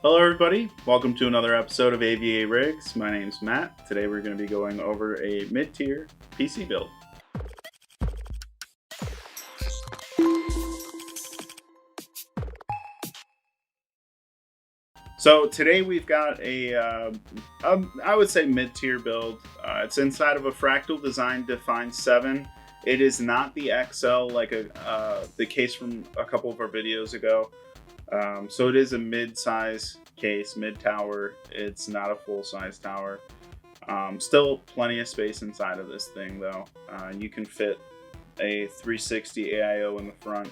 Hello everybody, welcome to another episode of AVARigs. My name's Matt. Today we're going to be going over a mid-tier PC build. So today we've got I would say mid-tier build. It's inside of a Fractal Design Defined 7. It is not the XL like the case from a couple of our videos ago. So it is a mid-size case, mid-tower. It's not a full-size tower. Still plenty of space inside of this thing though. You can fit a 360 AIO in the front,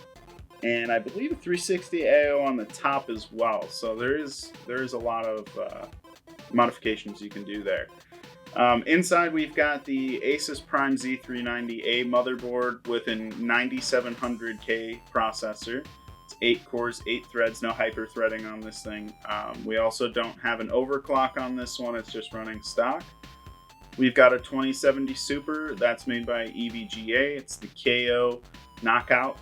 and I believe a 360 AIO on the top as well. So there is a lot of modifications you can do there. Inside we've got the ASUS Prime Z390A motherboard with a 9700K processor. 8 cores, 8 threads, no hyper threading on this thing. We also don't have an overclock on this one, it's just running stock. We've got a 2070 Super that's made by EVGA. It's the KO Knockout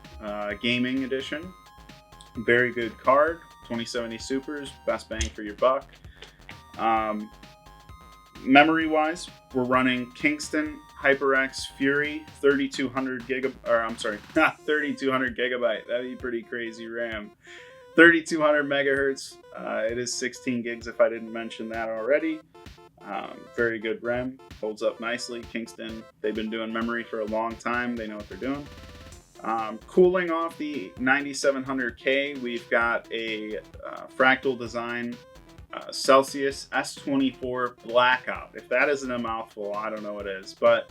Gaming Edition. Very good card. 2070 Supers, best bang for your buck. Memory wise, we're running Kingston HyperX Fury 3200 gigabyte. That'd be pretty crazy RAM. 3200 megahertz. It is 16 gigs if I didn't mention that already. Very good RAM. Holds up nicely. Kingston, they've been doing memory for a long time. They know what they're doing. Cooling off the 9700K, we've got a Fractal Design Celsius S24 Blackout. If that isn't a mouthful, I don't know what is. But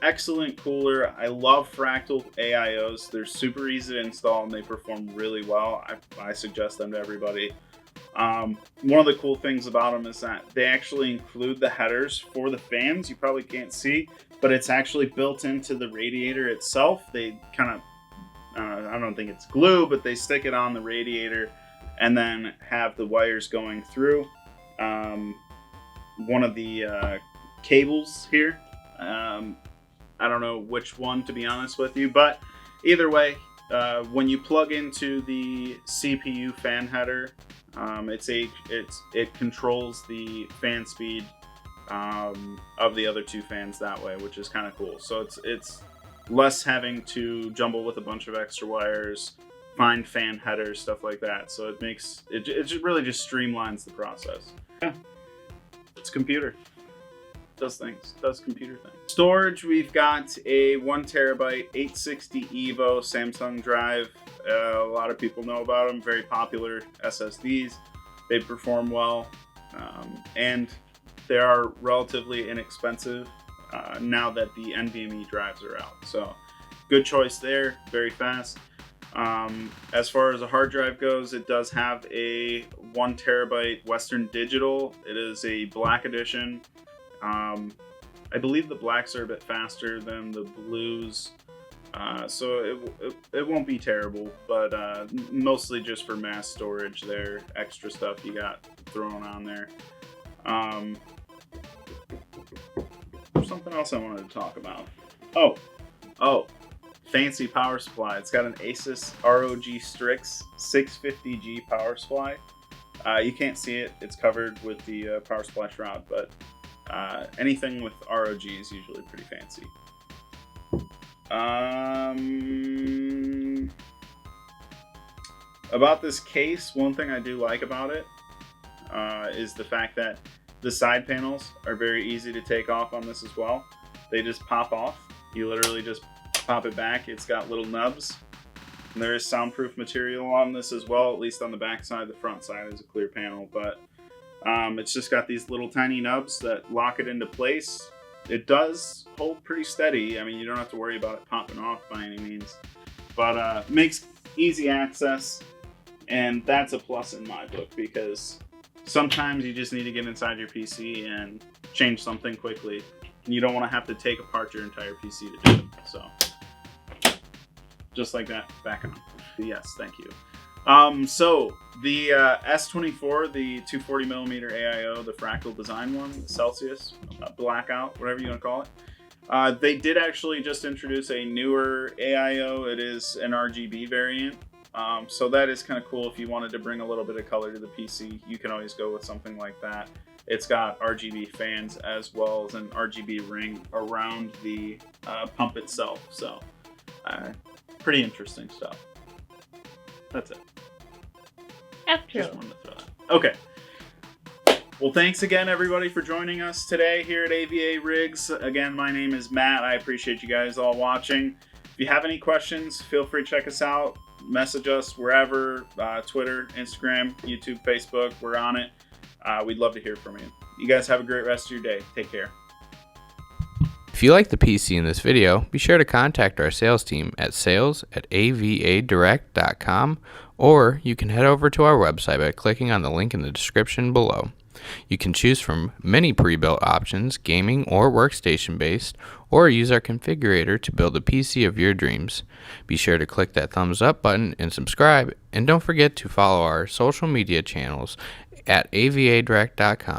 excellent cooler. I love Fractal AIOs. They're super easy to install and they perform really well. I suggest them to everybody. One of the cool things about them is that they actually include the headers for the fans. You probably can't see, but it's actually built into the radiator itself. They kind of, I don't think it's glue, but they stick it on the radiator and then have the wires going through one of the cables here. I don't know which one, to be honest with you, but either way, when you plug into the CPU fan header, it controls the fan speed of the other two fans that way, which is kind of cool. So it's less having to jumble with a bunch of extra wires, find fan headers, stuff like that. So it makes it really just streamlines the process. Yeah, it's a computer. Does computer things. Storage, we've got a 1 terabyte 860 EVO Samsung drive. A lot of people know about them. Very popular SSDs. They perform well, and they are relatively inexpensive now that the NVMe drives are out. So good choice there. Very fast. As far as a hard drive goes, it does have a 1 terabyte Western Digital. It is a black edition. I believe the blacks are a bit faster than the blues, so it won't be terrible, but mostly just for mass storage there, extra stuff you got thrown on there. Something else I wanted to talk about. Oh. Fancy power supply. It's got an ASUS ROG Strix 650G power supply. You can't see it. It's covered with the power supply shroud, but anything with ROG is usually pretty fancy. About this case, one thing I do like about it is the fact that the side panels are very easy to take off on this as well. They just pop off. You literally just pop it back. It's got little nubs. And there is soundproof material on this as well, at least on the back side. The front side is a clear panel, but it's just got these little tiny nubs that lock it into place. It does hold pretty steady. I mean, you don't have to worry about it popping off by any means, but makes easy access, and that's a plus in my book because sometimes you just need to get inside your PC and change something quickly, and you don't want to have to take apart your entire PC to do it. So just like that, back on. Yes, thank you. So the S24, the 240mm AIO, the Fractal Design one, the Celsius, Blackout, whatever you want to call it. They did actually just introduce a newer AIO. It is an RGB variant. So that is kind of cool. If you wanted to bring a little bit of color to the PC, you can always go with something like that. It's got RGB fans as well as an RGB ring around the pump itself. So pretty interesting stuff. That's it. That's true. Just wanted to throw that. Okay. Well, thanks again, everybody, for joining us today here at AVARigs. Again, my name is Matt. I appreciate you guys all watching. If you have any questions, feel free to check us out. Message us wherever, Twitter, Instagram, YouTube, Facebook. We're on it. We'd love to hear from you. You guys have a great rest of your day. Take care. If you like the PC in this video, be sure to contact our sales team at sales@avadirect.com, or you can head over to our website by clicking on the link in the description below. You can choose from many pre-built options, gaming or workstation based, or use our configurator to build the PC of your dreams. Be sure to click that thumbs up button and subscribe, and don't forget to follow our social media channels at avadirect.com.